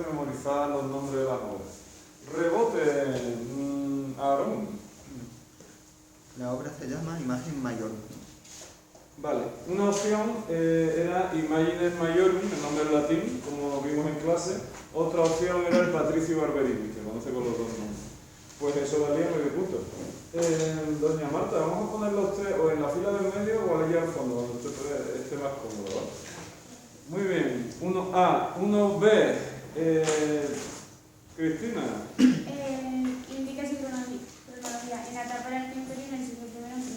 memorizar los nombres de las obras. Rebote, Aarón. La obra se llama Imagen Mayor. Vale, una opción era Imagines Maiorum, el nombre en latín, como vimos en clase. Otra opción era el Patricio Barberini, que se conoce con los dos nombres. Pues eso valía medio punto. Doña Marta, vamos a ponerlo a usted o en la fila del medio o allá al fondo, donde usted esté más cómodo, ¿vale? Muy bien, 1A, 1B, Cristina. Indica su cronología en la etapa del tiempo y en el siglo I a.C.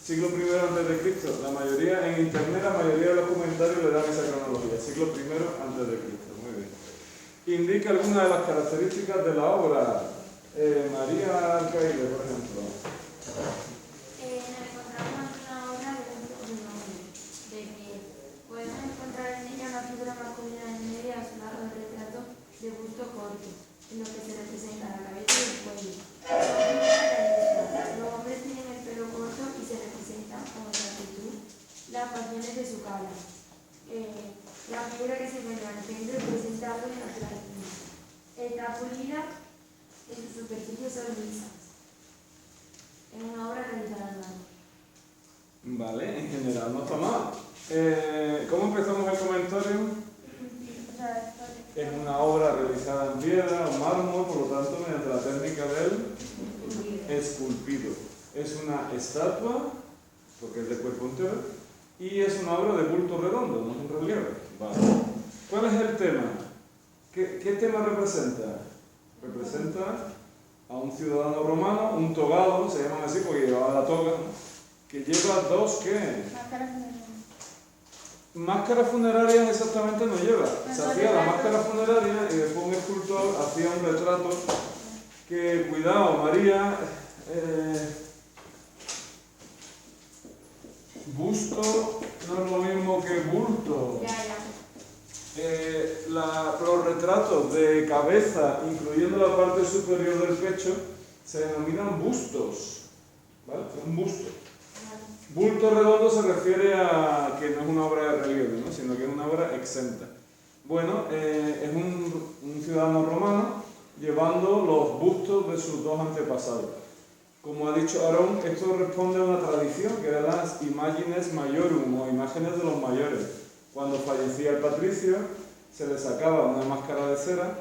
Siglo I antes de Cristo. La mayoría, en internet, la mayoría de los comentarios le dan esa cronología. Siglo I antes de Cristo. Muy bien. Indica algunas de las características de la obra. María Alcaide, por ejemplo. Nos encontramos una obra de un hombre, de que podemos encontrar en ella una figura masculina en medio a su lado del retrato de busto corto, en lo que se representa la cabeza y el cuello. Los hombres tienen el pelo corto y se representan con exactitud las facciones de su cara. La figura que se encuentra en el centro representa algo de naturaleza. Está pulida y sus superficies son lisas. Es una obra realizada en mano. Vale, en general no está mal. ¿Cómo empezamos el comentario? Es una obra realizada en piedra o mármol, por lo tanto, mediante la técnica del esculpido. Es una estatua, porque es de cuerpo entero, y es una obra de bulto redondo, no es un relieve. Vale. ¿Cuál es el tema? ¿Qué tema representa? Representa a un ciudadano romano, un togado, se llaman así porque llevaba la toga, que lleva dos, ¿qué? Máscaras funerarias exactamente no lleva. Se hacía la máscara funeraria y después un escultor hacía un retrato que, cuidado, María, busto no es lo mismo que bulto. Los retratos de cabeza, incluyendo la parte superior del pecho, se denominan bustos. ¿Vale? Un busto. Bulto redondo se refiere a que no es una obra de relieve, ¿no? Sino que es una obra exenta. Bueno, es un ciudadano romano llevando los bustos de sus dos antepasados. Como ha dicho Aarón, esto responde a una tradición que eran las Imagines Maiorum, o imágenes de los mayores. Cuando fallecía el patricio, se le sacaba una máscara de cera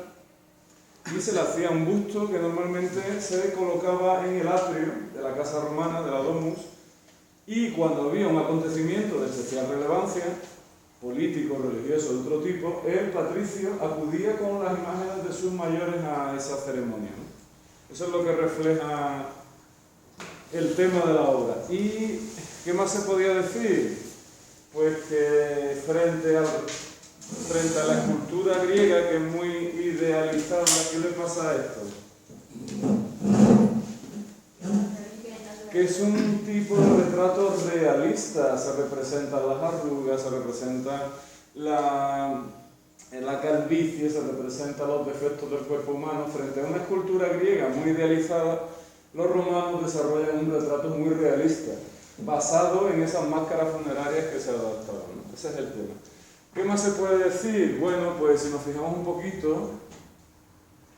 y se le hacía un busto que normalmente se colocaba en el atrio de la casa romana, de la domus, y cuando había un acontecimiento de especial relevancia, político, religioso, de otro tipo, el patricio acudía con las imágenes de sus mayores a esa ceremonia, ¿no? Eso es lo que refleja el tema de la obra. ¿Y qué más se podía decir? Pues que frente a la escultura griega, que es muy idealizada, ¿qué le pasa a esto? Que es un tipo de retrato realista. Se representan las arrugas, se representa la calvicie, se representan los defectos del cuerpo humano. Frente a una escultura griega muy idealizada, los romanos desarrollan un retrato muy realista, basado en esas máscaras funerarias que se adaptaban, ¿no? Ese es el tema. ¿Qué más se puede decir? Bueno, pues si nos fijamos un poquito,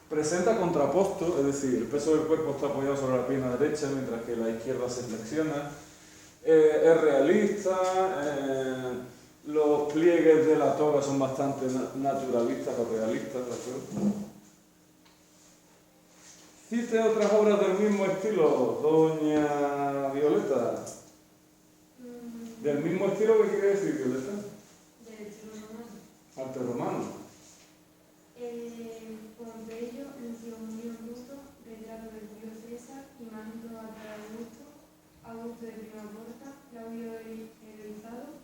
presenta contraposto, es decir, el peso del cuerpo está apoyado sobre la pierna derecha, mientras que la izquierda se flexiona. Es realista, los pliegues de la toga son bastante naturalistas o realistas, ¿de acuerdo? Cite otras obras del mismo estilo, doña Violeta. ¿Del mismo estilo qué quiere decir, Violeta? Del estilo romano. Arte romano. Pompeyo, Antígono Bruto, retrato de Julio César, imagen probada para Augusto, Augusto de Prima Porta, Claudio Heroizado,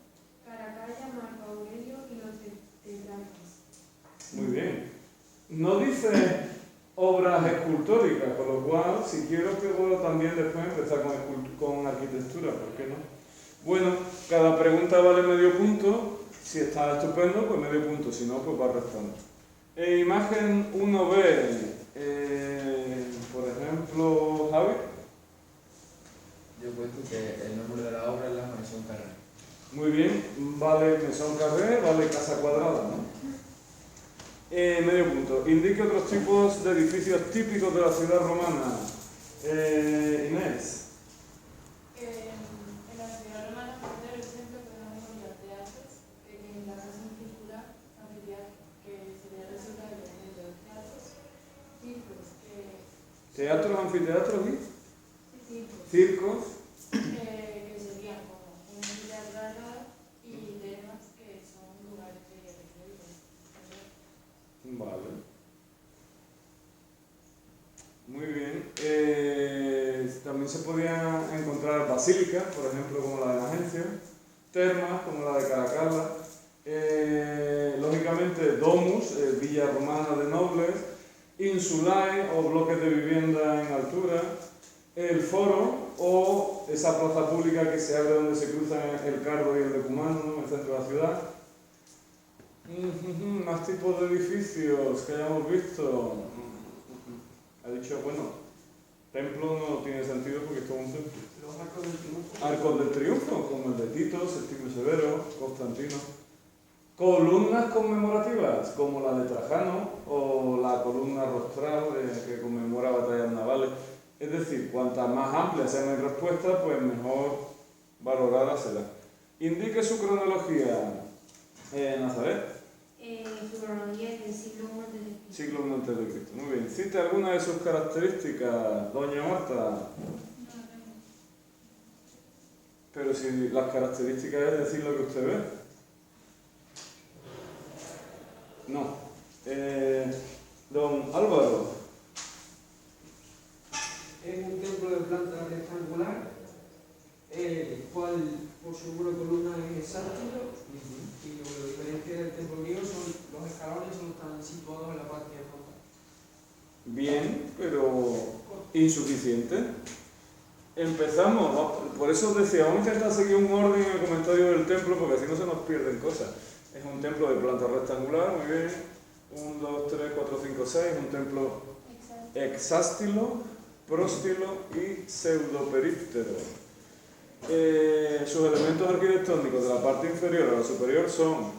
Caracalla, Marco Aurelio y los tetrarcas. Muy bien. No dice obras escultóricas, con lo cual, si quiero que puedo también después empezar con arquitectura, ¿por qué no? Bueno, cada pregunta vale medio punto. Si está estupendo, pues medio punto, si no, pues va restando. Imagen 1B, por ejemplo, Javi. Yo he puesto que el nombre de la obra es la Maison Carré. Muy bien, vale Maison Carré, vale casa cuadrada, ¿no? Medio punto. Indique otros tipos de edificios típicos de la ciudad romana. Inés. En la ciudad romana, aparte del centro, podemos encontrar teatros, en la casa cultural, que sería el resultado de los teatros, circos, Teatros, anfiteatros y circos, circos. que serían como un teatro y demás, que son lugares de recreo. Vale. Muy bien. También se podían encontrar basílicas, por ejemplo, como la de Magencio, termas, como la de Caracalla, lógicamente domus, villa romana de nobles, insulae o bloques de vivienda en altura, el foro o esa plaza pública que se abre donde se cruzan el Cardo y el Decumano, ¿no?, en el centro de la ciudad. Más tipos de edificios que hayamos visto. Ha dicho, bueno, templo no tiene sentido porque es todo un templo. Los arcos del triunfo. Arcos del triunfo, como el de Tito, Septimio Severo, Constantino. Columnas conmemorativas, como la de Trajano o la columna rostral que conmemora batallas navales. Es decir, cuantas más amplias sean mis respuestas, pues mejor valorada será. Indique su cronología, Nazaret. Su cronología es del siglo I a.C. Siglo I antes de Cristo. Muy bien. Cite alguna de sus características, doña Marta. Pero si las características es decir lo que usted ve. No. Don Álvaro. Es un templo de planta rectangular, el cual por su número de columnas es hexástilo, y lo que lo diferencia del templo griego son los escalones, no están situados en la parte frontal. Bien, pero insuficiente. Empezamos, ¿no? Por eso decía, vamos a intentar seguir un orden en el comentario del templo, porque así no se nos pierden cosas. Es un templo de planta rectangular, muy bien. 1, 2, 3, 4, 5, 6, un templo hexástilo, próstilo y pseudoperíptero. Sus elementos arquitectónicos de la parte inferior a la superior son: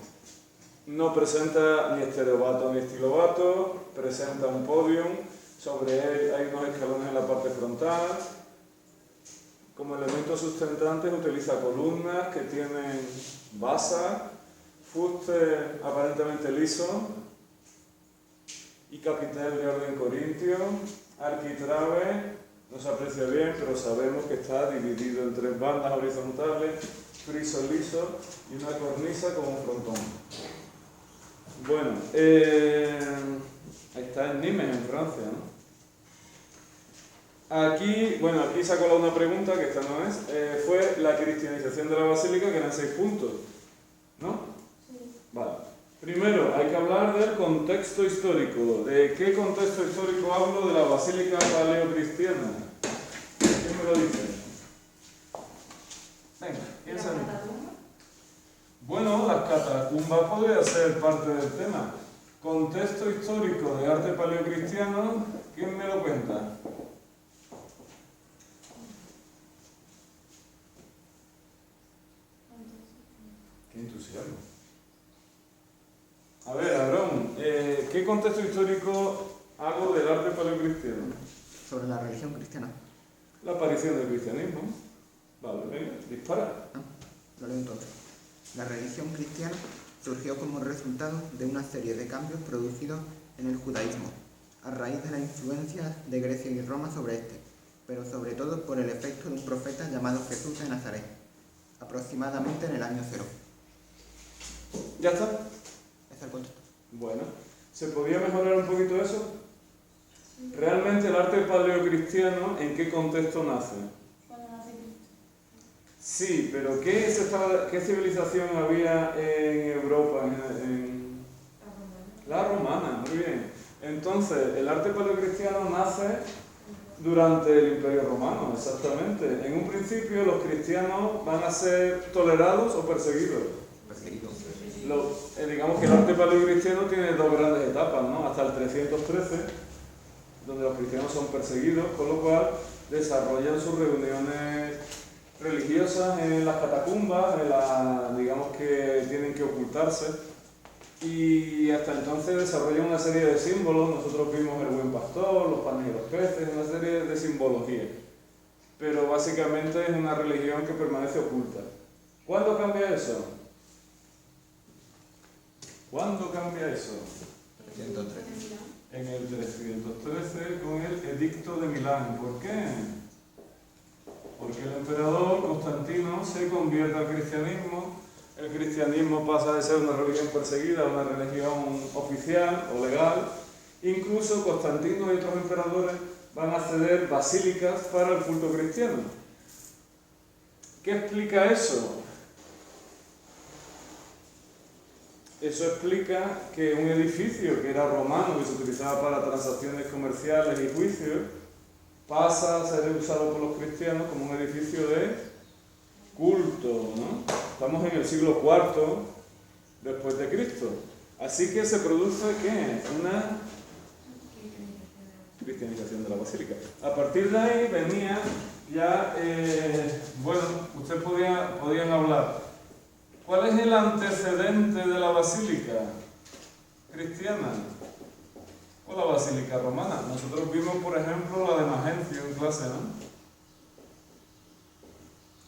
no presenta ni estereobato ni estilobato, presenta un podium, sobre él hay unos escalones en la parte frontal. Como elementos sustentantes utiliza columnas que tienen basa, fuste aparentemente liso y capitel de orden corintio, arquitrabe. No se aprecia bien, pero sabemos que está dividido en 3 bandas horizontales, friso liso y una cornisa con un frontón. Bueno, ahí está en Nimes, en Francia, ¿no? Aquí se ha colado una pregunta, que esta no es. Fue la cristianización de la basílica, que eran 6 puntos, ¿no? Sí. Vale. Primero, hay que hablar del contexto histórico. ¿De qué contexto histórico hablo de la basílica paleocristiana? ¿Quién me lo dice? Venga, piensa en ello. Bueno, las catacumbas podría ser parte del tema. Contexto histórico de arte paleocristiano, ¿quién me lo cuenta? Qué entusiasmo. A ver, Aarón, ¿qué contexto histórico hago del arte paleocristiano? Sobre la religión cristiana. La aparición del cristianismo. Vale, venga, dispara. Lo leo entonces. La religión cristiana surgió como resultado de una serie de cambios producidos en el judaísmo, a raíz de la influencia de Grecia y Roma sobre este, pero sobre todo por el efecto de un profeta llamado Jesús de Nazaret, aproximadamente en el año 0. ¿Ya está? Ese es el contexto. Bueno, ¿se podía mejorar un poquito eso? ¿Realmente el arte paleocristiano en qué contexto nace? Cuando nace Cristo. Sí, pero ¿qué civilización había en Europa? La romana, muy bien. Entonces, el arte paleocristiano nace durante el Imperio Romano, exactamente. En un principio, los cristianos van a ser tolerados o perseguidos. Perseguido. Digamos que el arte paleocristiano tiene 2 grandes etapas, ¿no? Hasta el 313, donde los cristianos son perseguidos, con lo cual desarrollan sus reuniones religiosas en las catacumbas, digamos que tienen que ocultarse. y hasta entonces desarrollan una serie de símbolos. Nosotros vimos el buen pastor, los panes y los peces, una serie de simbología. Pero básicamente es una religión que permanece oculta. ¿Cuándo cambia eso? ¿Cuándo cambia eso? 103. En el 313 con el Edicto de Milán. ¿Por qué? Porque el emperador Constantino se convierte al cristianismo. El cristianismo pasa de ser una religión perseguida a una religión oficial o legal. Incluso Constantino y otros emperadores van a ceder basílicas para el culto cristiano. ¿Qué explica eso? Eso explica que un edificio que era romano, que se utilizaba para transacciones comerciales y juicios, pasa a ser usado por los cristianos como un edificio de culto, ¿no? Estamos en el siglo IV después de Cristo. Así que se produce, ¿qué? Una cristianización de la basílica. A partir de ahí venía ya, bueno, ustedes podían hablar. ¿Cuál es el antecedente de la basílica cristiana? O la basílica romana. Nosotros vimos, por ejemplo, la de Magencio en clase, ¿no?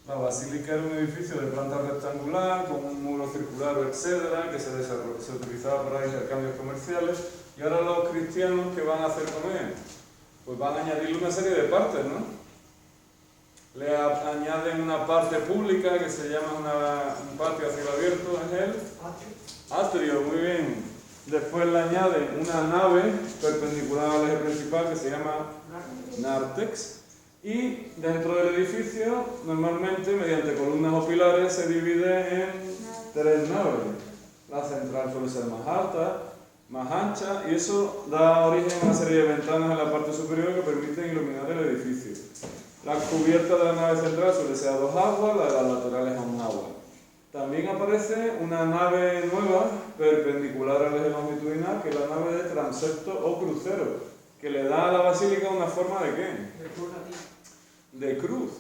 La basílica era un edificio de planta rectangular, con un muro circular, etcétera, que se utilizaba para intercambios comerciales. Y ahora los cristianos, ¿qué van a hacer con él? Pues van a añadirle una serie de partes, ¿no? Le añaden una parte pública que se llama un patio a cielo abierto, es el atrio, muy bien. Después le añaden una nave perpendicular al eje principal que se llama nártex. Y dentro del edificio, normalmente, mediante columnas o pilares, se divide en 3 naves. La central suele ser más alta, más ancha, y eso da origen a una serie de ventanas en la parte superior que permiten iluminar el edificio. La cubierta de la nave central suele ser a 2 aguas, la de las laterales a 1 agua. También aparece una nave nueva, perpendicular al eje longitudinal, que es la nave de transepto o crucero, que le da a la basílica una forma de ¿qué? De cruz,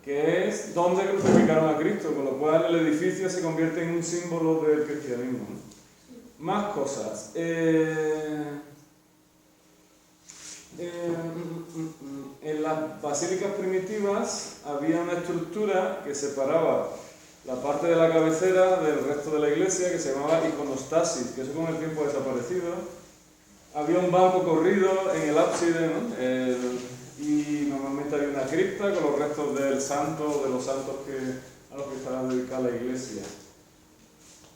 que es donde crucificaron a Cristo, con lo cual el edificio se convierte en un símbolo del cristianismo. Más cosas. En las basílicas primitivas había una estructura que separaba la parte de la cabecera del resto de la iglesia, que se llamaba iconostasis, que eso con el tiempo ha desaparecido. Había un banco corrido en el ábside, ¿no? Y normalmente había una cripta con los restos del santo, de los santos a los que estaba dedicada la iglesia.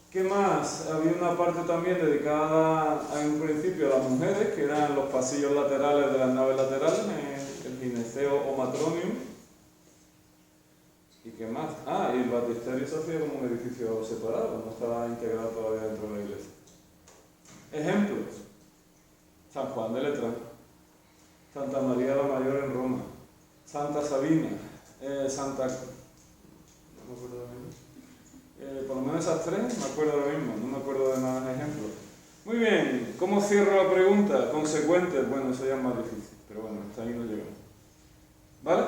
¿Qué más? Había una parte también dedicada en un principio a las mujeres, que eran los pasillos laterales de las naves laterales, el gineceo o matronium. ¿Y qué más? Y el baptisterio se hacía como un edificio separado, no estaba integrado todavía dentro de la iglesia. Ejemplos: San Juan de Letrán, Santa María la Mayor en Roma, Santa Sabina, Santa... no me acuerdo de mí. Por lo menos esas 3 me acuerdo ahora mismo, no me acuerdo de más ejemplos. Muy bien, ¿cómo cierro la pregunta? Consecuentes, bueno, eso ya es más difícil, pero bueno, hasta ahí no llegamos. ¿Vale?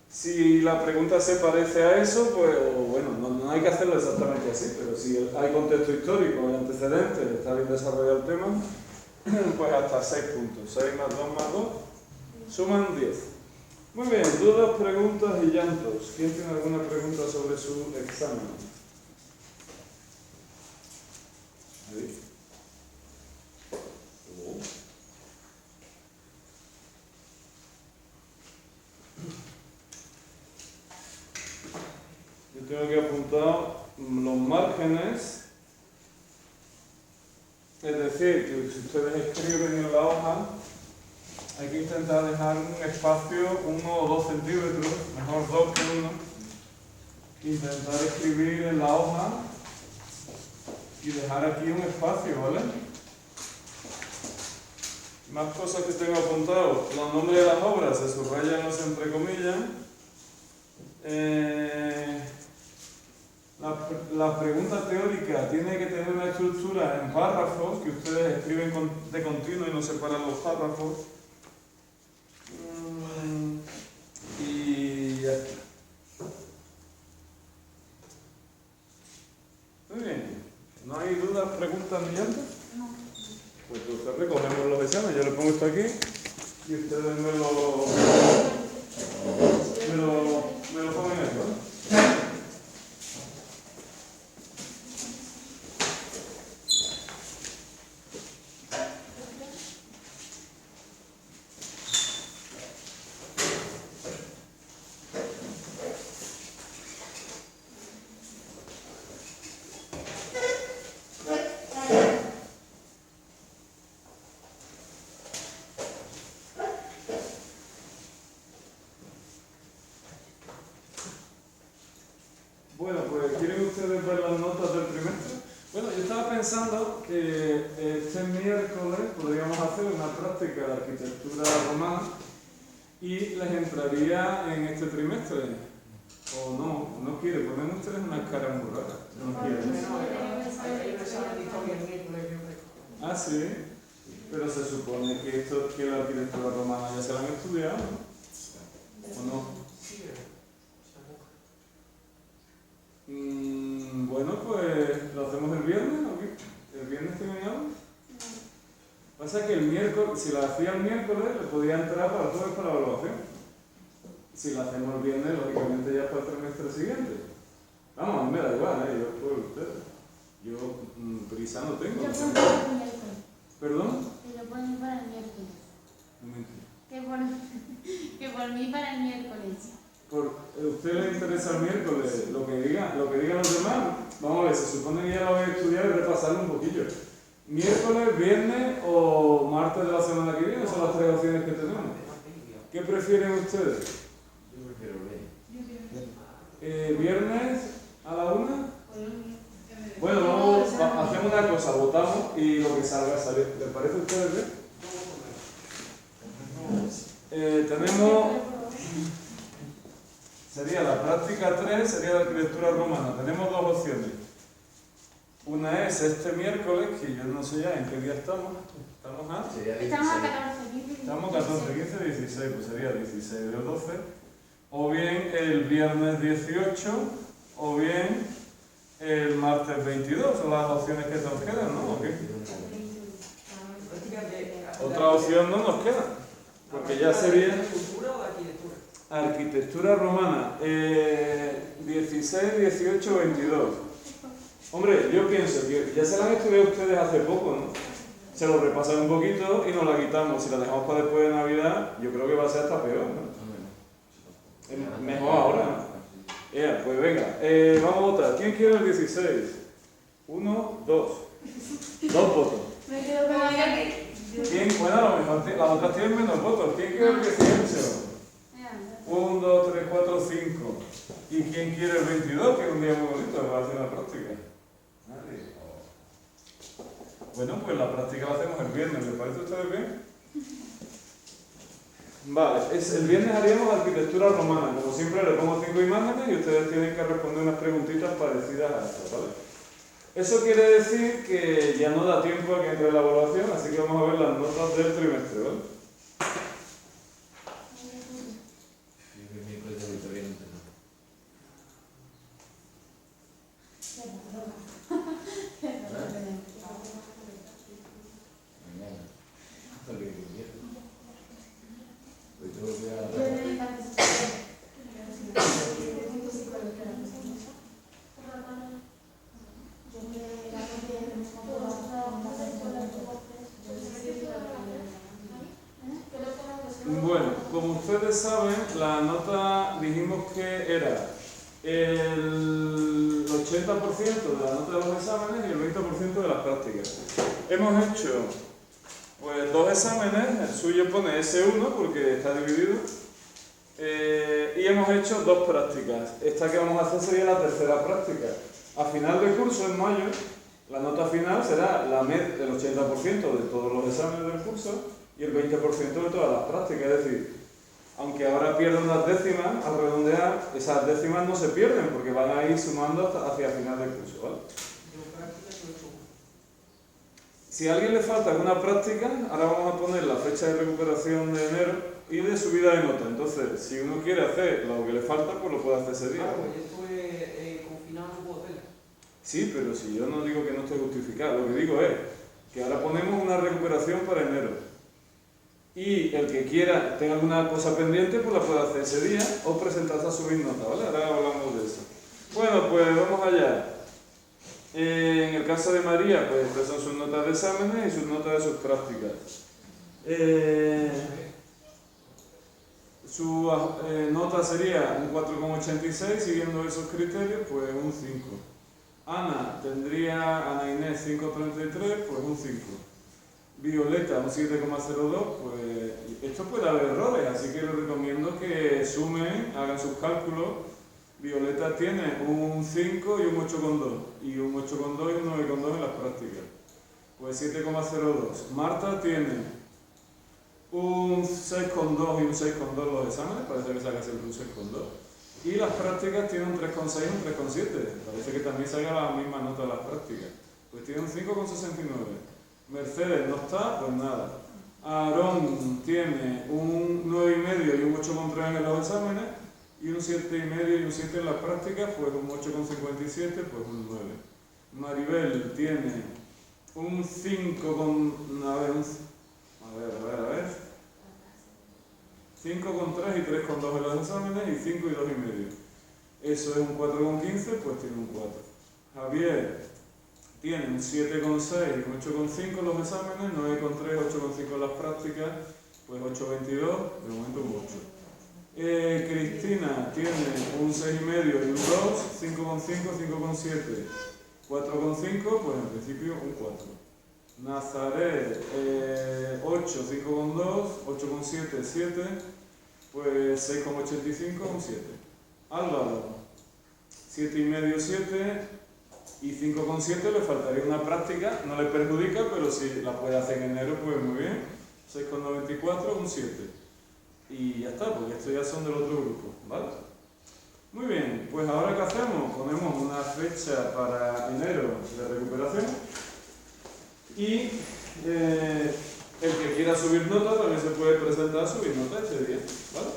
Si la pregunta se parece a eso, pues bueno, no hay que hacerlo exactamente así, pero si hay contexto histórico, hay antecedentes, está bien desarrollado el tema, pues hasta 6 puntos. 6 más 2 más 2 suman 10. Muy bien, dudas, preguntas y llantos. ¿Quién tiene alguna pregunta sobre su examen? ¿Sí? Yo tengo que apuntar los márgenes, es decir, que si ustedes escriben en la hoja, hay que intentar dejar un espacio 1 o 2 centímetros, mejor 2 que 1. Intentar escribir en la hoja y dejar aquí un espacio, ¿vale? Más cosas que tengo apuntado. Los nombres de las obras se subrayan los entre comillas. La pregunta teórica tiene que tener una estructura en párrafos, que ustedes escriben de continuo y no separan los párrafos. Y ya está. Muy bien. ¿No hay dudas, preguntas ni llantas? No. Pues entonces recogemos los exámenes. Yo le pongo esto aquí y ustedes me lo ponen esto, ¿no? Bueno, pues ¿quieren ustedes ver las notas del trimestre? Bueno, yo estaba pensando que este miércoles podríamos hacer una práctica de arquitectura romana y les entraría en este trimestre. O no quiere, ponen ustedes unas caras muy raras. No quieren. Hay un examen de historia en el colegio. Ah, sí, pero se supone que la arquitectura romana ya se la han estudiado, ¿no? ¿O no? Sí, Bueno, pues lo hacemos el viernes, ¿o qué? ¿El viernes que veníamos? Pasa que el miércoles, si la hacía el miércoles, le podía entrar para el jueves para la evaluación. Si la hacemos el viernes, lógicamente ya para el trimestre siguiente. Vamos, a mí me da igual, yo por ustedes. Yo prisa no tengo. Yo puedo para el miércoles. ¿Perdón? Yo puedo ir para el miércoles. Un momentito. Que por mí para el miércoles. ¿A usted le interesa el miércoles lo que digan los demás? Vamos a ver, se supone que ya lo voy a estudiar y repasarlo un poquillo. ¿Miércoles, viernes o martes de la semana que viene? Son las tres opciones que tenemos. ¿Qué prefieren ustedes? Yo prefiero ver. ¿Viernes a la 1? Bueno, hacemos una cosa, votamos y lo que salga sale. ¿Les parece a ustedes bien? Tenemos... Sería la práctica 3, sería la arquitectura romana. Tenemos dos opciones. Una es este miércoles, que yo no sé ya en qué día estamos. ¿Estamos a? Sería 16. Estamos a 14, 15, Estamos 14, 15, 16, pues sería 16 del 12. O bien el viernes 18, o bien el martes 22. Son las opciones que nos quedan, ¿no? ¿O qué? Otra opción no nos queda, porque ya sería... ¿De cultura o de arquitectura? Arquitectura romana, 16, 18, 22. Hombre, yo pienso que ya se la han estudiado ustedes hace poco, ¿no? Se lo repasan un poquito y nos la quitamos. Si la dejamos para después de Navidad, yo creo que va a ser hasta peor, ¿no? Es mejor ahora, ¿no? Pues venga, vamos a votar. ¿Quién quiere el 16? 1, 2. 2 votos. Me quedo con ¿Quién? Bueno, a lo mejor las otras tienen menos votos. ¿Quién quiere el 18? 1, 2, 3, 4, 5. ¿Y quién quiere el 22? Que es un día muy bonito para hacer una práctica. Nadie. Bueno, pues la práctica la hacemos el viernes. ¿Les parece a ustedes bien? Vale, el viernes haríamos arquitectura romana. Como siempre le pongo 5 imágenes y ustedes tienen que responder unas preguntitas parecidas a estas, ¿vale? Eso quiere decir que ya no da tiempo a que entre la evaluación, así que vamos a ver las notas del trimestre, ¿vale? El miércoles de Victoria no tengo. Mañana. Porque el viernes. Hoy tengo que ir a la... Bueno, como ustedes saben, la nota dijimos que era el 80% de la nota de los exámenes y el 20% de las prácticas. Hemos hecho pues 2 exámenes, el suyo pone S1 porque está dividido, y hemos hecho 2 prácticas. Esta que vamos a hacer sería la tercera práctica. A final de curso, en mayo, la nota final será el 80% de todos los exámenes del curso y el 20% de todas las prácticas. Es decir, aunque ahora pierdan unas décimas, al redondear, esas décimas no se pierden porque van a ir sumando hacia el final del curso, ¿vale? Si a alguien le falta alguna práctica, ahora vamos a poner la fecha de recuperación de enero y de subida de nota. Entonces, si uno quiere hacer lo que le falta, pues lo puede hacer ese día. Pues yo estuve confinado, no puedo hacerlo. Sí, pero si yo no digo que no esté justificado, lo que digo es que ahora ponemos una recuperación para enero. Y el que quiera, tenga alguna cosa pendiente, pues la puede hacer ese día o presentarse a subir nota, ¿vale? Ahora hablamos de eso. Bueno, pues vamos allá. En el caso de María, pues estas son sus notas de exámenes y sus notas de sus prácticas. Su nota sería un 4,86, siguiendo esos criterios, pues un 5. Ana Inés 5,33, pues un 5. Violeta un 7,02, pues esto puede haber errores, así que les recomiendo que sumen, hagan sus cálculos. Violeta tiene un 5 y un 8,2, y un 8,2 y un 9,2 en las prácticas, pues 7,02. Marta tiene un 6,2 y un 6,2 los exámenes, parece que saca siempre un 6,2. Y las prácticas tienen un 3,6 y un 3,7, parece que también saca la misma nota de las prácticas, pues tiene un 5,69. Mercedes no está, pues nada. Aarón tiene un 9,5 y un 8,3 en los exámenes, y un 7,5 y un 7 en las prácticas, pues un 8,57, pues un 9. Maribel tiene un 5 con... a ver. 5,3 y 3,2 en los exámenes, y 5 y 2,5. Eso es un 4,15, pues tiene un 4. Javier tiene un 7,6 y un 8,5 en los exámenes, 9,3, 8,5 en las prácticas, pues 8,22, de momento un 8. Cristina tiene un 6,5 y un 2, 5,5, 5,7, 4,5, pues en principio un 4. Nazaret 8, 5,2, 8,7, 7, pues 6,85, un 7. Álvaro 7,5, 7 y 5,7, le faltaría una práctica, no le perjudica, pero si la puede hacer en enero, pues muy bien. 6,94, un 7. Y ya está, porque estos ya son del otro grupo, ¿vale? Muy bien, pues ahora ¿qué hacemos? Ponemos una fecha para enero de recuperación y el que quiera subir nota también se puede presentar a subir nota ese día, ¿vale?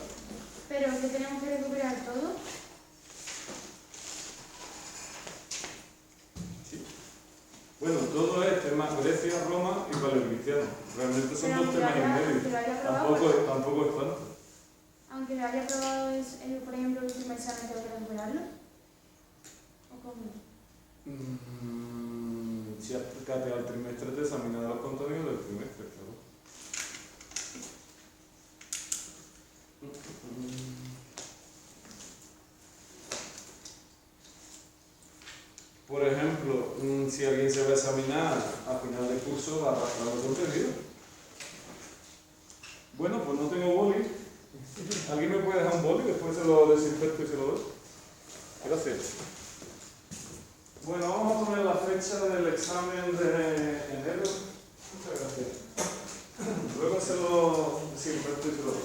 ¿Pero que tenemos que recuperar todo? Sí. Bueno, todo es tema Grecia, Roma y paleocristiano. Realmente son dos temas en medio. Tampoco es tanto. Aunque lo haya aprobado, por ejemplo, el último examen, ¿tengo que recuperarlo? ¿O cómo? Si has cateado el trimestre, te examinará los contenidos del trimestre, claro. Por ejemplo, si alguien se va a examinar a final de curso, va arrastrando contenido. Bueno, pues no tengo boli. ¿Alguien me puede dejar un boli? Después se lo desinfecto y se lo doy. Gracias. Bueno, vamos a poner la fecha del examen de enero. Muchas gracias. Luego se lo desinfecto y se lo doy.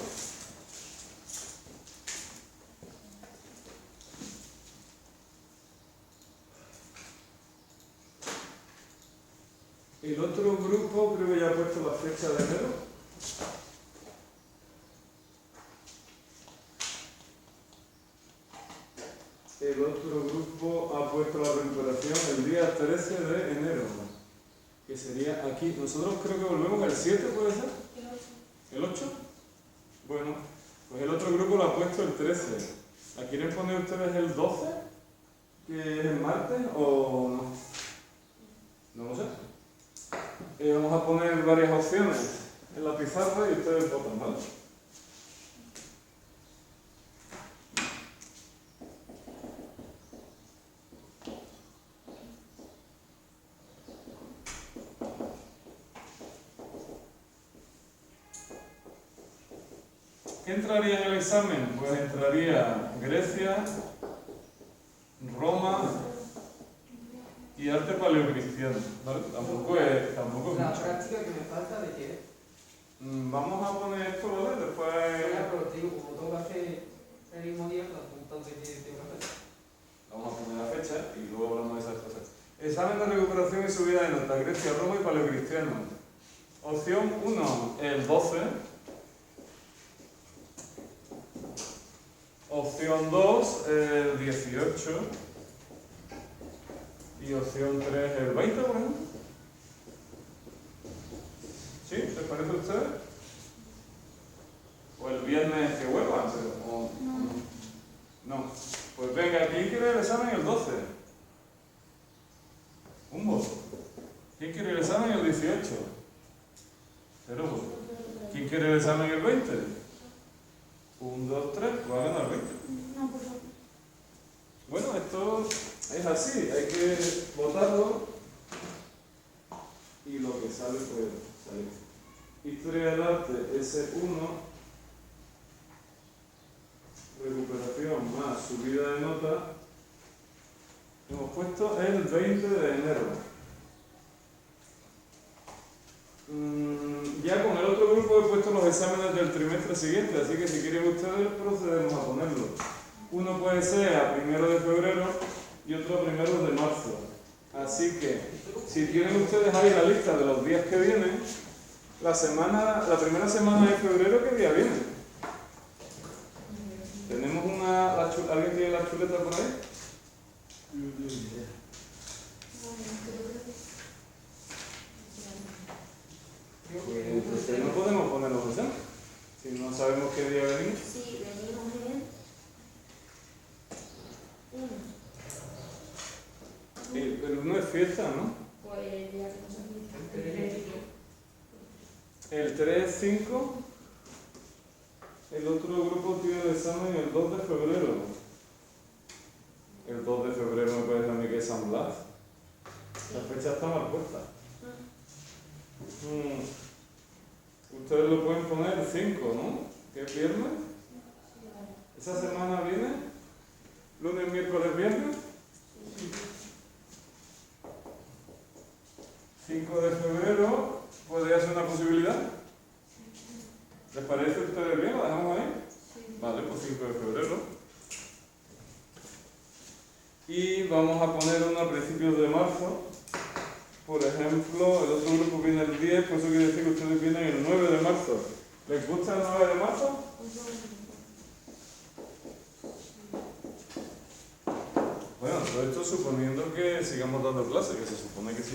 El otro grupo, creo que ya ha puesto la fecha de enero. El otro grupo ha puesto la recuperación el día 13 de enero, que sería aquí. Nosotros creo que volvemos el 7, ¿puede ser? El 8. Bueno, pues el otro grupo lo ha puesto el 13. ¿La quieren poner ustedes el 12, que es el martes, o no? No lo sé. Vamos a poner varias opciones en la pizarra y ustedes votan, ¿vale? ¿Qué entraría en el examen? Pues entraría Grecia, Roma y arte paleocristiano, ¿vale? Tampoco es La mucho. práctica que me falta, ¿de qué es? Vamos a poner esto, ¿vale? Después... Ya, pero te digo, como tengo que hacer el mismo día, entonces ¿qué tengo que hacer? Vamos a poner la fecha y luego hablamos de esas cosas. Examen de recuperación y subida de nota, Grecia, Roma y paleocristiano. Opción 1, el 12. Opción 2, el 18. Y opción 3 el 20, por ejemplo. ¿Sí? ¿Les parece a ustedes? ¿O el viernes que vuelvan? ¿O no? Pues venga, ¿quién quiere el examen el 12? Un voto. ¿Quién quiere el examen el 18? 0 votos. ¿Quién quiere el examen el 20? 1, 2, 3, pues va a ganar 20. No, por favor. Bueno, esto es así, hay que votarlo y lo que sale puede salir. Historia del arte S1, recuperación más subida de nota, hemos puesto el 20 de enero. Ya con el otro grupo he puesto los exámenes del trimestre siguiente, así que si quieren ustedes procedemos a ponerlo. Uno puede ser a 1 de febrero y otro a 1 de marzo. Así que, si tienen ustedes ahí la lista de los días que vienen, la primera semana de febrero, ¿qué día viene? ¿Tenemos alguien tiene la chuleta por ahí? Pues no podemos poner los exámenes, si no sabemos qué día venimos. Sí, venimos en 1. El 1 es fiesta, ¿no? Pues el día que nos El 3 es 5. El otro grupo tiene el examen el 2 de febrero. El 2 de febrero me parece a mí que es San Blas. La fecha está mal puesta. Ustedes lo pueden poner el 5, ¿no? ¿Qué es viernes? ¿Esa semana viene? ¿Lunes, miércoles, viernes? 5 de febrero podría ser una posibilidad. ¿Les parece a ustedes bien? ¿Lo dejamos ahí? Vale, pues 5 de febrero. Y vamos a poner uno a principios de marzo. Por ejemplo, el otro grupo viene el 10, por eso quiere decir que ustedes vienen el 9 de marzo. ¿Les gusta el 9 de marzo? Bueno, todo esto suponiendo que sigamos dando clases, que se supone que sí.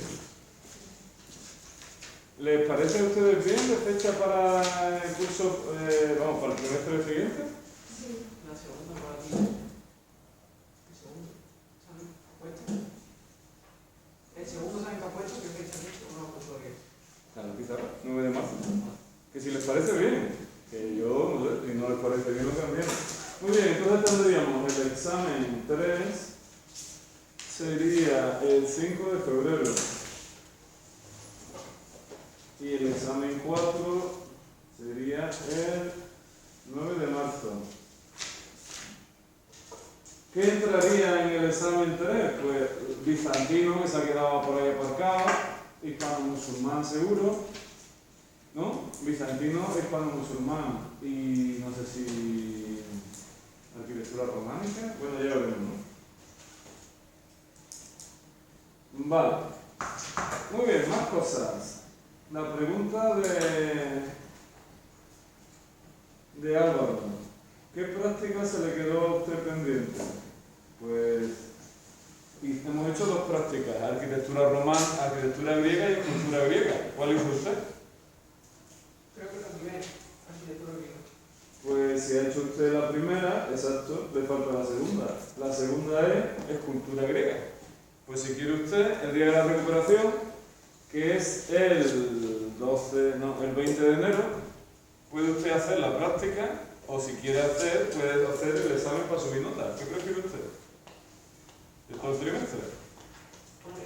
¿Les parece a ustedes bien de fecha para el curso, para el trimestre siguiente? La segunda para ti. El segundo. ¿Saben? ¿Apuesta? El segundo saben que apuesta, que fecha es esto, no apuesto todavía. Claro, pizarra, 9 de marzo. Que si les parece bien, que yo, no sé, si no les parece bien lo cambiamos. Muy bien, entonces tendríamos el examen 3, sería el 5 de febrero. Y el examen 4 sería el 9 de marzo. ¿Qué entraría en el examen 3? Pues bizantino, que se ha quedado por ahí aparcado, hispano-musulmán seguro, ¿no? Bizantino, hispano-musulmán y no sé si arquitectura románica, bueno, ya lo veremos, ¿no? Vale. Muy bien, más cosas. La pregunta de Álvaro. ¿Qué práctica se le quedó a usted pendiente? Pues hemos hecho dos prácticas, arquitectura romana, arquitectura griega y cultura griega. ¿Cuál hizo usted? Creo que la primera, arquitectura griega. Pues si ha hecho usted la primera, exacto, le falta la segunda. La segunda es cultura griega. Pues si quiere usted, el día de la recuperación, que es el 20 de enero, puede usted hacer la práctica, o si quiere hacer, puede hacer el examen para subir nota. ¿Qué prefiere usted? ¿De todo el trimestre?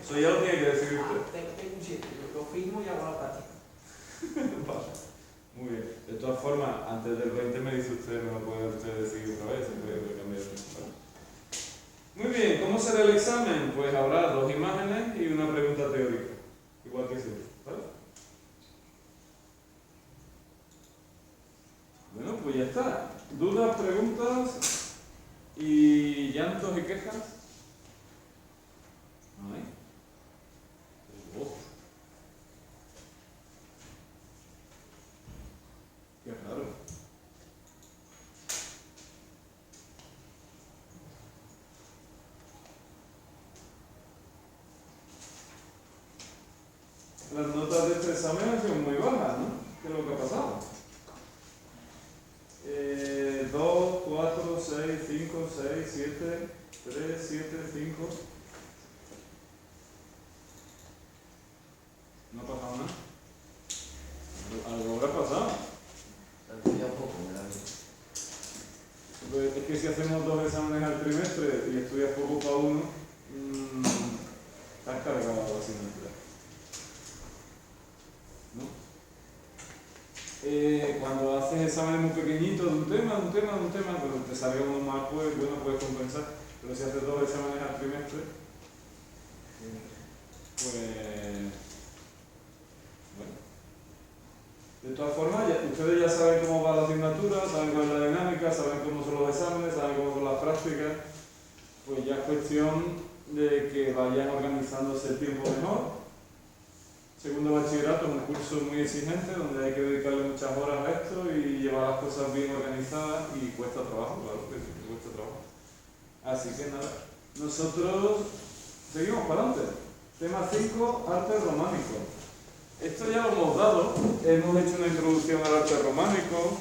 Eso ya lo tiene que decidir usted. Tengo un 7, lo firmo y hago la práctica. Vale. Muy bien. De todas formas, antes del 20 me dice usted, me lo puede usted decidir otra vez, se puede cambiar. ¿Vale? Muy bien, ¿cómo será el examen? Pues habrá 2 imágenes y una pregunta teórica. Igual que siempre, ¿vale? Bueno, pues ya está. ¿Dudas, preguntas y llantos y quejas? ¿No hay? Oh. Qué raro. las notas de este examen han sido muy bajas, ¿no? ¿Qué es lo que ha pasado? 2, 4, 6, 5, 6, 7, 3, 7, 5. No ha pasado nada. Algo habrá pasado. Pues es que si hacemos 2 exámenes al trimestre y estudias poco para uno, estás cargado la asignatura. ¿No? Cuando haces exámenes muy pequeñitos de un tema, pero te sale uno más, pues bueno, puedes compensar. Pero si haces 2 exámenes al trimestre, pues bueno. De todas formas, ustedes ya saben cómo va la asignatura, saben cuál es la dinámica, saben cómo son los exámenes, saben cómo son las prácticas. Pues ya es cuestión de que vayan organizándose el tiempo mejor. Segundo bachillerato es un curso muy exigente donde hay que dedicarle muchas horas a esto y llevar las cosas bien organizadas y cuesta trabajo, claro que sí, cuesta trabajo. Así que nada, nosotros seguimos para adelante. Tema 5, arte románico. Esto ya lo hemos dado, hemos hecho una introducción al arte románico,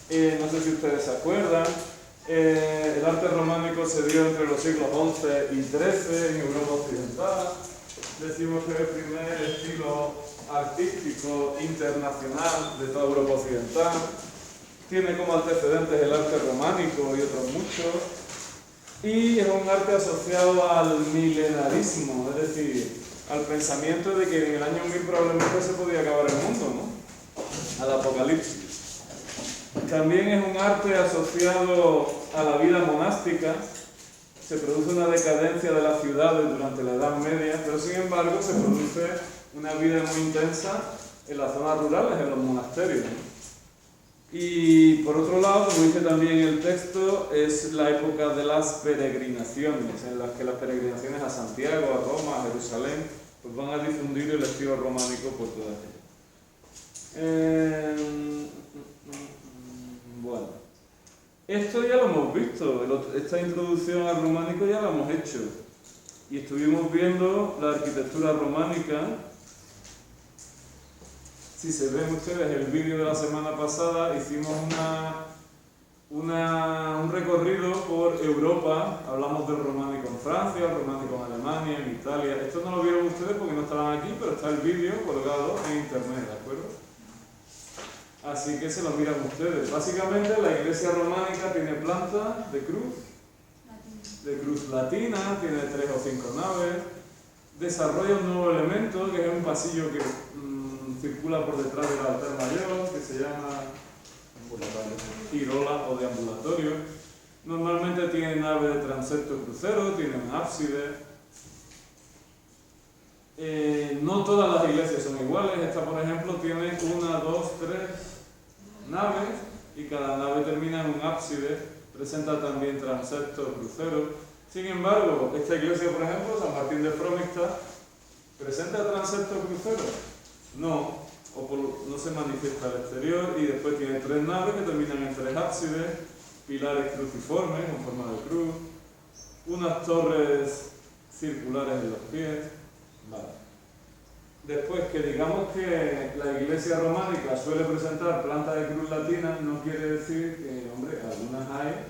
no sé si ustedes se acuerdan, el arte románico se dio entre los siglos XI y XIII en Europa Occidental. Decimos que es el primer estilo artístico internacional de toda Europa Occidental. Tiene como antecedentes el arte románico y otros muchos. Y es un arte asociado al milenarismo, es decir, al pensamiento de que en el año 1000 probablemente se podía acabar el mundo, ¿no? Al apocalipsis. También es un arte asociado a la vida monástica. Se produce una decadencia de las ciudades durante la Edad Media, pero sin embargo se produce una vida muy intensa en las zonas rurales, en los monasterios, ¿no? Y por otro lado, como dice también el texto, es la época de las peregrinaciones, en las que las peregrinaciones a Santiago, a Roma, a Jerusalén, pues van a difundir el estilo románico por todas ellas. Bueno, esto ya lo hemos visto, esta introducción al románico ya la hemos hecho. Y estuvimos viendo la arquitectura románica. Si se ven ustedes el vídeo de la semana pasada, hicimos un recorrido por Europa. Hablamos del románico en Francia, el románico en Alemania, en Italia. Esto no lo vieron ustedes porque no estaban aquí, pero está el vídeo colgado en internet, ¿de acuerdo? Así que se lo miran ustedes. Básicamente la iglesia románica tiene planta de cruz latina, tiene 3 o 5 naves, desarrolla un nuevo elemento que es un pasillo que circula por detrás del altar mayor, que se llama girola o deambulatorio. Normalmente tiene nave de transepto crucero, tiene un ábside. No todas las iglesias son iguales. Esta, por ejemplo, tiene 1, 2, 3 naves y cada nave termina en un ábside. Presenta también transepto crucero. Sin embargo, esta iglesia, por ejemplo, San Martín de Fromista, ¿presenta transepto crucero? No, no se manifiesta al exterior, y después tiene 3 naves que terminan en 3 ábsides, pilares cruciformes con forma de cruz, unas torres circulares en los pies. Vale. Después, que digamos que la iglesia románica suele presentar planta de cruz latina, no quiere decir que, hombre, algunas hay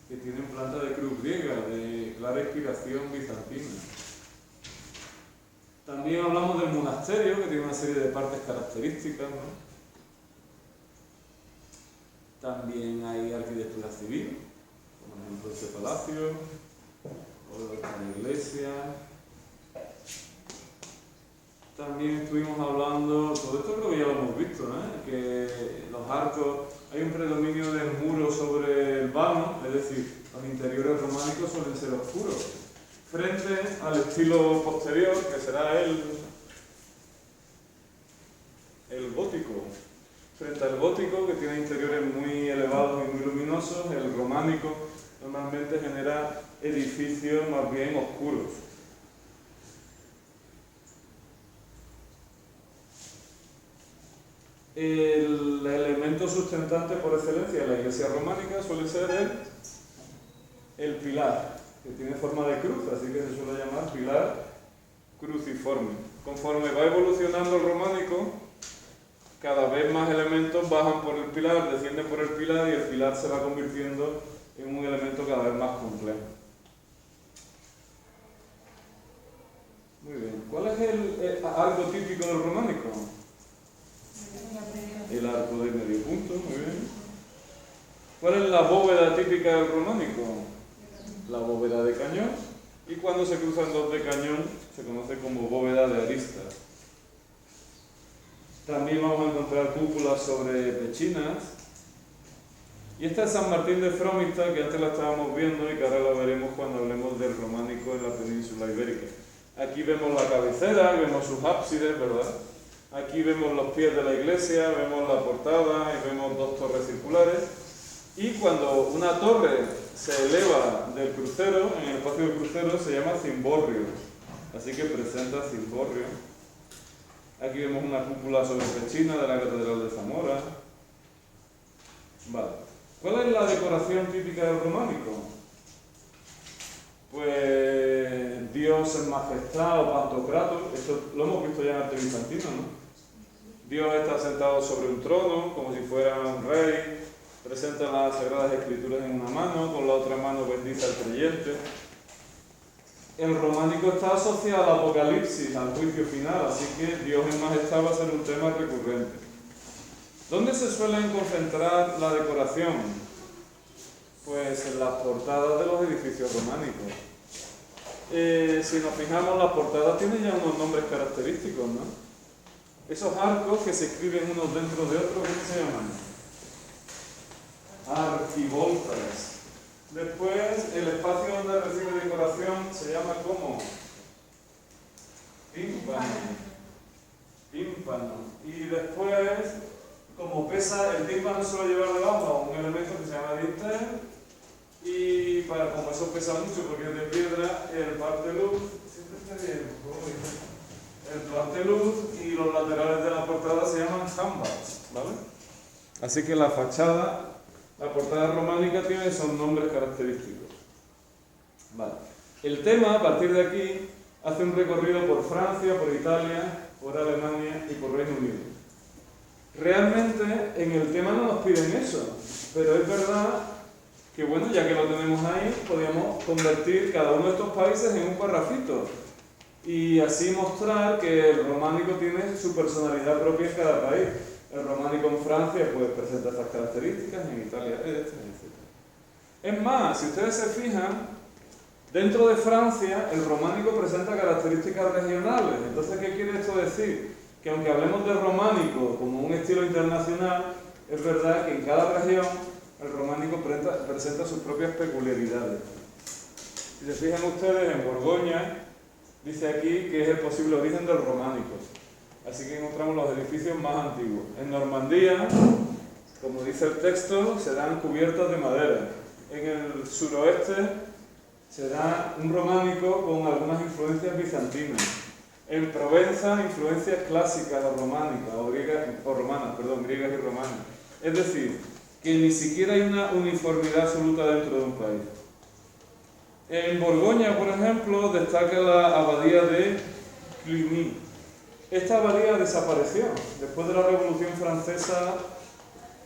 que tienen planta de cruz griega, de clara inspiración bizantina. También hablamos del monasterio, que tiene una serie de partes características, ¿no? También hay arquitectura civil, como por ejemplo este palacio, o esta iglesia. También estuvimos hablando, todo esto creo que ya lo hemos visto, que los arcos, hay un predominio del muro sobre el vano, es decir, los interiores románicos suelen ser oscuros. Frente al estilo posterior, que será el gótico. Frente al gótico, que tiene interiores muy elevados y muy luminosos, el románico normalmente genera edificios más bien oscuros. El elemento sustentante por excelencia de la iglesia románica suele ser el pilar, que tiene forma de cruz, así que se suele llamar pilar cruciforme. Conforme va evolucionando el románico, cada vez más elementos bajan por el pilar, descienden por el pilar y el pilar se va convirtiendo en un elemento cada vez más complejo. Muy bien. ¿Cuál es el arco típico del románico? El arco de medio punto, muy bien. ¿Cuál es la bóveda típica del románico? La bóveda de cañón. Y cuando se cruzan dos de cañón, se conoce como bóveda de aristas. También vamos a encontrar cúpulas sobre pechinas. Y esta es San Martín de Frómita, que antes la estábamos viendo y que ahora la veremos cuando hablemos del románico en la península ibérica. Aquí vemos la cabecera, vemos sus ábsides, ¿verdad? Aquí vemos los pies de la iglesia, vemos la portada y vemos dos torres circulares. Y cuando una torre se eleva del crucero, en el espacio del crucero, se llama cimborrio. Así que presenta cimborrio. Aquí vemos una cúpula sobre pechina de la Catedral de Zamora. Vale. ¿Cuál es la decoración típica del románico? Pues Dios en majestad o pantocrator. Esto lo hemos visto ya en arte bizantino, ¿no? Dios está sentado sobre un trono, como si fuera un rey. Presenta las Sagradas Escrituras en una mano, con la otra mano bendice al creyente. El románico está asociado al Apocalipsis, al juicio final, así que Dios en majestad va a ser un tema recurrente. ¿Dónde se suelen concentrar la decoración? Pues en las portadas de los edificios románicos. Si nos fijamos, las portadas tienen ya unos nombres característicos, ¿no? Esos arcos que se escriben unos dentro de otros, ¿cómo se llaman? Arquivoltas. Después, el espacio donde recibe decoración se llama ¿cómo? Tímpano. Tímpano. Y después, como pesa, el tímpano suele llevar debajo un elemento que se llama dintel. Y como eso pesa mucho porque es de piedra, el parteluz, y los laterales de la portada se llaman jambas, ¿vale? Así que la fachada, la portada románica tiene esos nombres característicos. Vale. El tema, a partir de aquí, hace un recorrido por Francia, por Italia, por Alemania y por Reino Unido. Realmente en el tema no nos piden eso, pero es verdad que, bueno, ya que lo tenemos ahí, podríamos convertir cada uno de estos países en un parrafito y así mostrar que el románico tiene su personalidad propia en cada país. El románico en Francia pues presenta estas características, en Italia etc. Es más, si ustedes se fijan, dentro de Francia el románico presenta características regionales. Entonces, ¿qué quiere esto decir? Que aunque hablemos del románico como un estilo internacional, es verdad que en cada región el románico presenta sus propias peculiaridades. Si se fijan ustedes, en Borgoña dice aquí que es el posible origen del románico. Así que encontramos los edificios más antiguos. En Normandía, como dice el texto, se dan cubiertas de madera. En el suroeste se da un románico con algunas influencias bizantinas. En Provenza, influencias clásicas o románicas, griegas y romanas. Es decir, que ni siquiera hay una uniformidad absoluta dentro de un país. En Borgoña, por ejemplo, destaca la abadía de Cluny. Esta abadía desapareció. Después de la Revolución Francesa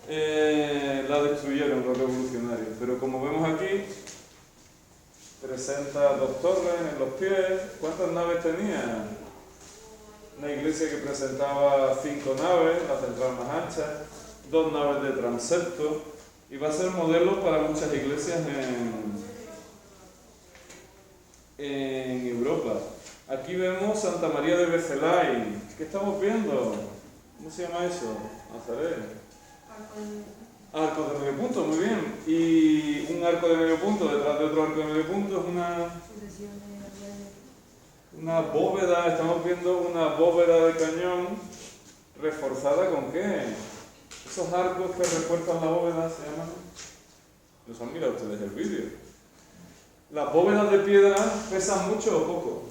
la destruyeron los revolucionarios. Pero como vemos aquí, presenta dos torres en los pies. ¿Cuántas naves tenía? Una iglesia que presentaba 5 naves, la central más ancha, 2 naves de transepto, y va a ser modelo para muchas iglesias en Europa. Aquí vemos Santa María de Becelay. ¿Qué estamos viendo? ¿Cómo se llama eso? Nazaret. Arco de medio punto, muy bien. Y un arco de medio punto detrás de otro arco de medio punto es una bóveda. Estamos viendo una bóveda de cañón reforzada ¿con qué? Esos arcos que refuerzan la bóveda se llaman... ¿Los han mirado ustedes el vídeo? ¿Las bóvedas de piedra pesan mucho o poco?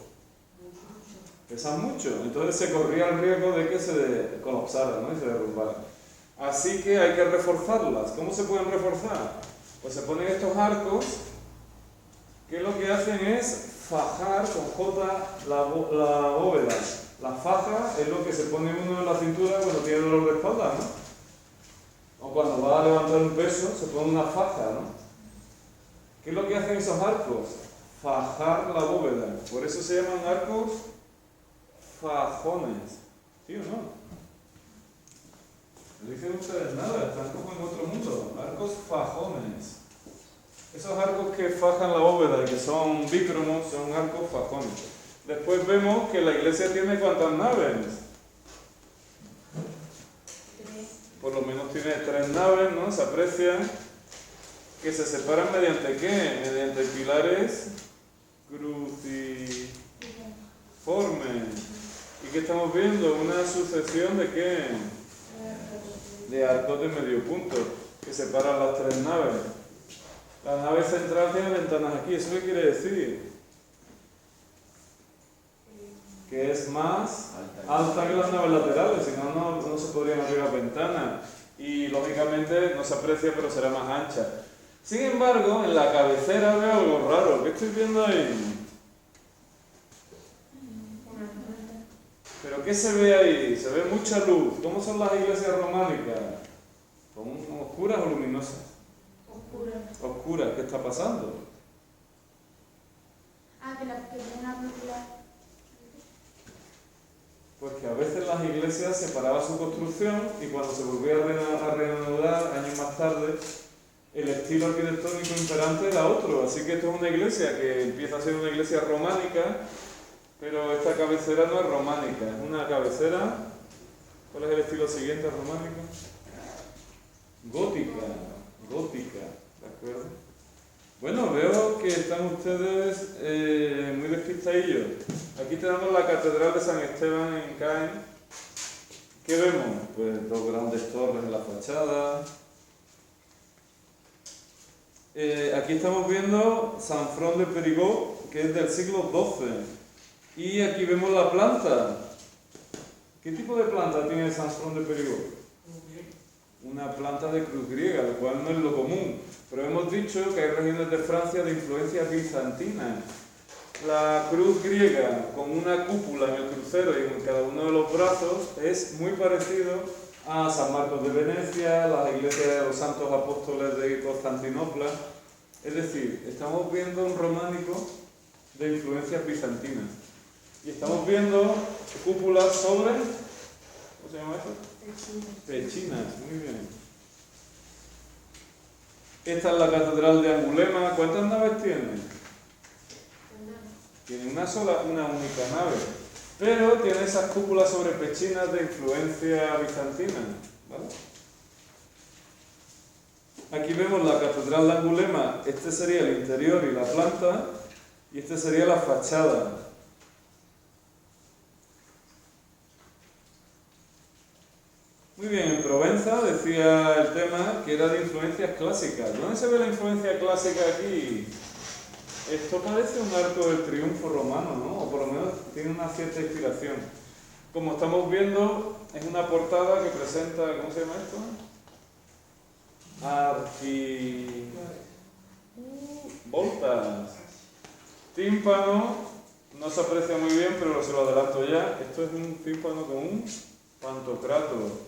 Pesan mucho, entonces se corría el riesgo de que se colapsaran, ¿no? Y se derrumbaran. Así que hay que reforzarlas. ¿Cómo se pueden reforzar? Pues se ponen estos arcos que lo que hacen es fajar con J la bóveda. La faja es lo que se pone uno en la cintura cuando tiene dolor de espalda, ¿no? O cuando va a levantar un peso se pone una faja, ¿no? ¿Qué es lo que hacen esos arcos? Fajar la bóveda. Por eso se llaman arcos fajones. ¿Sí o no? No dicen ustedes nada, están como en otro mundo. Arcos fajones. Esos arcos que fajan la bóveda y que son bícromos son arcos fajones. Después vemos que la iglesia tiene ¿cuántas naves? Por lo menos tiene 3 naves, ¿no? Se aprecia que se separan mediante ¿qué? Mediante pilares cruciformes. ¿Y qué estamos viendo? Una sucesión de ¿qué? De arcos de medio punto que separan las 3 naves. La nave central tiene ventanas aquí. ¿Eso qué quiere decir? Que es más alta que las naves laterales, si no, no se podrían abrir las ventanas. Y lógicamente no se aprecia, pero será más ancha. Sin embargo, en la cabecera veo algo raro. ¿Qué estoy viendo ahí? ¿Pero qué se ve ahí? Se ve mucha luz. ¿Cómo son las iglesias románicas? ¿Son oscuras o luminosas? Oscuras. ¿Qué está pasando? Que tiene una brújula. Pues que a veces las iglesias se paraba su construcción y cuando se volvía a reanudar años más tarde, el estilo arquitectónico imperante era otro. Así que esto es una iglesia que empieza a ser una iglesia románica, pero esta cabecera no es románica, es una cabecera. ¿Cuál es el estilo siguiente románico? Gótica, ¿de acuerdo? Bueno, veo que están ustedes muy despistadillos. Aquí tenemos la Catedral de San Esteban en Caen. ¿Qué vemos? Pues 2 grandes torres en la fachada. Aquí estamos viendo San Front de Périgord, que es del siglo XII. Y aquí vemos la planta. ¿Qué tipo de planta tiene San Front de Périgord? Una planta de cruz griega, lo cual no es lo común. Pero hemos dicho que hay regiones de Francia de influencia bizantina. La cruz griega con una cúpula en el crucero y en cada uno de los brazos es muy parecido a San Marcos de Venecia, las iglesias de los Santos Apóstoles de Constantinopla. Es decir, estamos viendo un románico de influencias bizantinas. Y estamos viendo cúpulas sobre... ¿Cómo se llama eso? Pechinas, muy bien. Esta es la Catedral de Angulema. ¿Cuántas naves tiene? Tiene una sola, una única nave. Pero tiene esas cúpulas sobre pechinas de influencia bizantina. ¿Vale? Aquí vemos la Catedral de Angulema. Este sería el interior y la planta. Y este sería la fachada. Muy bien, en Provenza decía el tema que era de influencias clásicas. ¿Dónde se ve la influencia clásica aquí? Esto parece un arco del triunfo romano, ¿no? O por lo menos tiene una cierta inspiración. Como estamos viendo, es una portada que presenta, ¿cómo se llama esto? Voltas. Tímpano, no se aprecia muy bien, pero se lo adelanto ya. Esto es un tímpano con un pantocrato.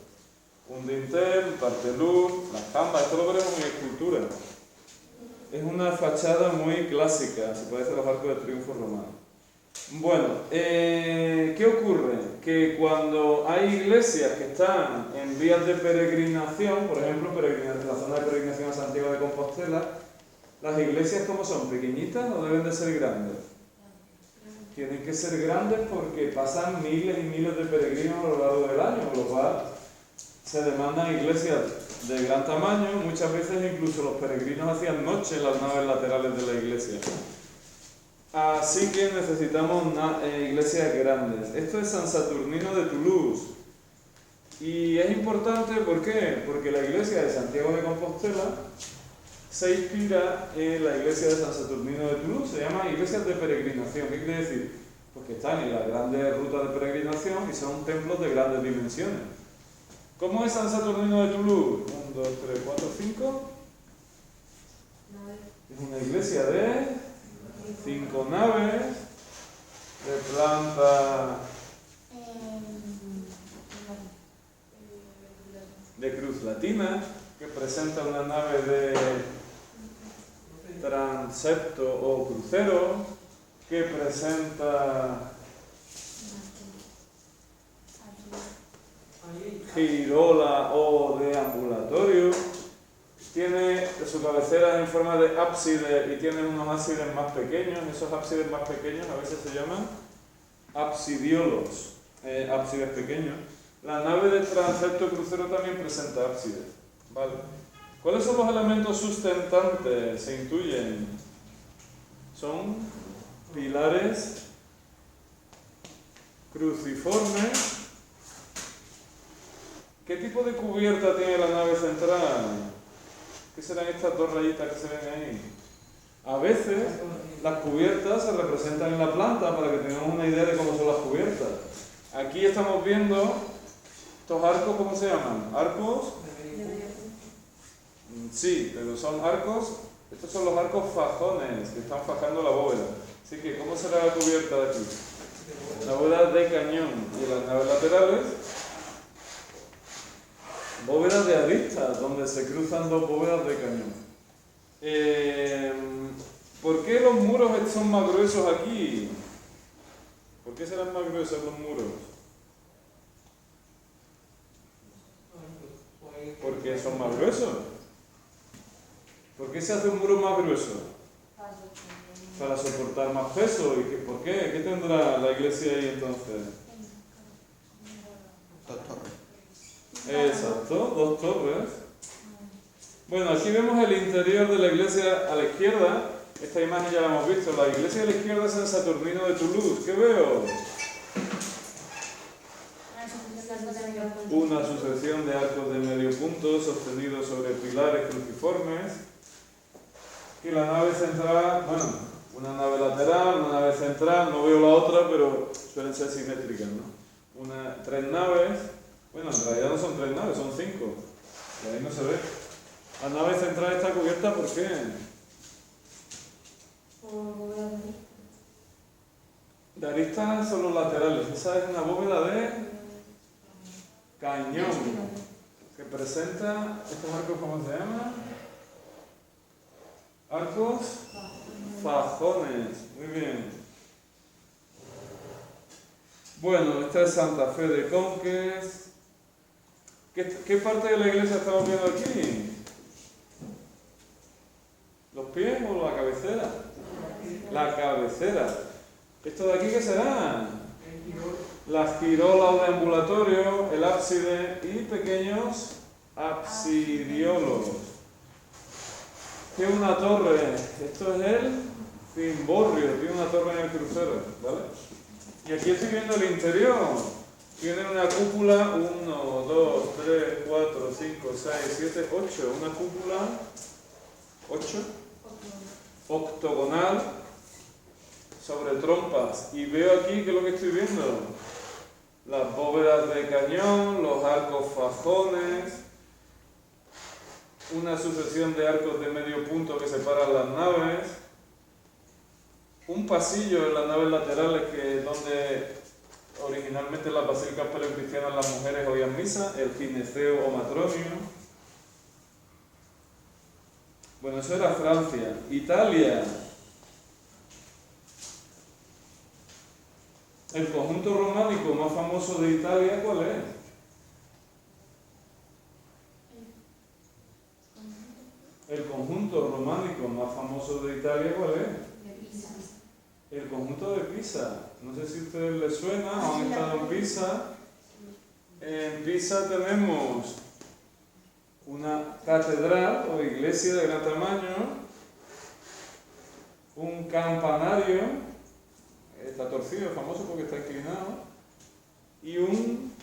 Un dintel, un partelur, las jambas, esto lo veremos en escultura. Es una fachada muy clásica, se parece a los arcos de triunfo romano. Bueno, ¿qué ocurre? Que cuando hay iglesias que están en vías de peregrinación, por ejemplo, la zona de peregrinación a Santiago de Compostela, las iglesias ¿cómo son? ¿Pequeñitas o deben de ser grandes? Tienen que ser grandes porque pasan miles y miles de peregrinos a lo largo del año, por lo cual se demandan iglesias de gran tamaño. Muchas veces incluso los peregrinos hacían noche en las naves laterales de la iglesia. Así que necesitamos iglesias grandes. Esto es San Saturnino de Toulouse. Y es importante, ¿por qué? Porque la iglesia de Santiago de Compostela se inspira en la iglesia de San Saturnino de Toulouse. Se llama iglesias de peregrinación. ¿Qué quiere decir? Pues que están en las grandes rutas de peregrinación y son templos de grandes dimensiones. ¿Cómo es San Saturnino de Toulouse? 1, 2, 3, 4, 5. Es una iglesia de 5 naves de planta de cruz latina, que presenta una nave de transepto o crucero, que presenta girola o deambulatorio, tiene su cabecera en forma de ábside y tiene unos ábsides más pequeños. Esos ábsides más pequeños a veces se llaman absidiolos, ábsides pequeños. La nave de transepto crucero también presenta ábsides, ¿vale? ¿Cuáles son los elementos sustentantes? Se intuyen. Son pilares cruciformes. ¿Qué tipo de cubierta tiene la nave central? ¿Qué serán estas dos rayitas que se ven ahí? A veces las cubiertas se representan en la planta para que tengamos una idea de cómo son las cubiertas. Aquí estamos viendo estos arcos, ¿cómo se llaman? ¿Arcos? Sí, pero son arcos, estos son los arcos fajones que están fajando la bóveda. Así que, ¿cómo será la cubierta de aquí? La bóveda de cañón y las naves laterales. Bóvedas de aristas, donde se cruzan dos bóvedas de cañón. ¿Por qué los muros son más gruesos aquí? ¿Por qué serán más gruesos los muros? Porque son más gruesos. ¿Por qué se hace un muro más grueso? Para soportar más peso. ¿Y por qué? ¿Qué tendrá la iglesia ahí entonces? Dos torres. Exacto, dos torres. Bueno, aquí vemos el interior de la iglesia a la izquierda. Esta imagen ya la hemos visto. La iglesia a la izquierda es en Saturnino de Toulouse. ¿Qué veo? Una sucesión de arcos de medio punto sostenidos sobre pilares cruciformes. Y la nave central, bueno, una nave lateral, una nave central, no veo la otra, pero suelen ser simétricas, ¿no? Tres naves, bueno, en realidad no son tres naves, son 5. Y ahí no se ve. La nave central está cubierta, ¿por qué? De aristas son los laterales. Esa es una bóveda de cañón que presenta estos arcos, ¿cómo se llaman? Arcos fajones. Muy bien. Bueno, esta es Santa Fe de Conques. ¿Qué parte de la iglesia estamos viendo aquí? ¿Los pies o la cabecera? La cabecera. ¿Esto de aquí qué será? La girola o deambulatorio, el ábside y pequeños absidiolos. Tiene una torre, esto es el cimborrio, tiene una torre en el crucero, ¿vale? Y aquí estoy viendo el interior. Tiene una cúpula, 1, 2, 3, 4, 5, 6, 7, 8. Una cúpula 8, octogonal, sobre trompas. Y veo aquí, ¿qué es lo que estoy viendo? Las bóvedas de cañón, los arcos fajones, una sucesión de arcos de medio punto que separan las naves, un pasillo en las naves laterales que es donde originalmente en las basílicas paleocristianas las mujeres oían misa, el gineceo o matronio. Bueno, eso era Francia. Italia. El conjunto románico más famoso de Italia, ¿cuál es? El conjunto románico más famoso de Italia, ¿cuál es? El conjunto de Pisa. No sé si a ustedes les suena o han estado en Pisa. En Pisa tenemos una catedral o iglesia de gran tamaño, un campanario, está torcido, famoso porque está inclinado, y un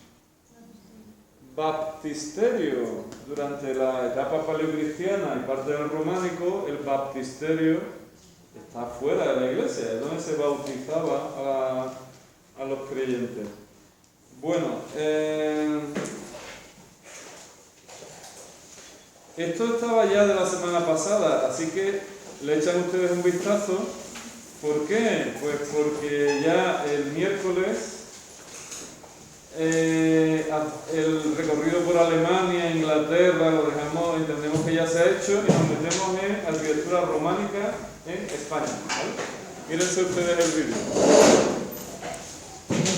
baptisterio. Durante la etapa paleocristiana y parte del románico, el baptisterio está fuera de la iglesia, es donde se bautizaba a los creyentes. Bueno, esto estaba ya de la semana pasada, así que le echan ustedes un vistazo ¿Por qué? Pues porque ya el miércoles el recorrido por Alemania, Inglaterra, lo dejamos, entendemos que ya se ha hecho y nos metemos en arquitectura románica en España, ¿vale? Mírense ustedes el vídeo.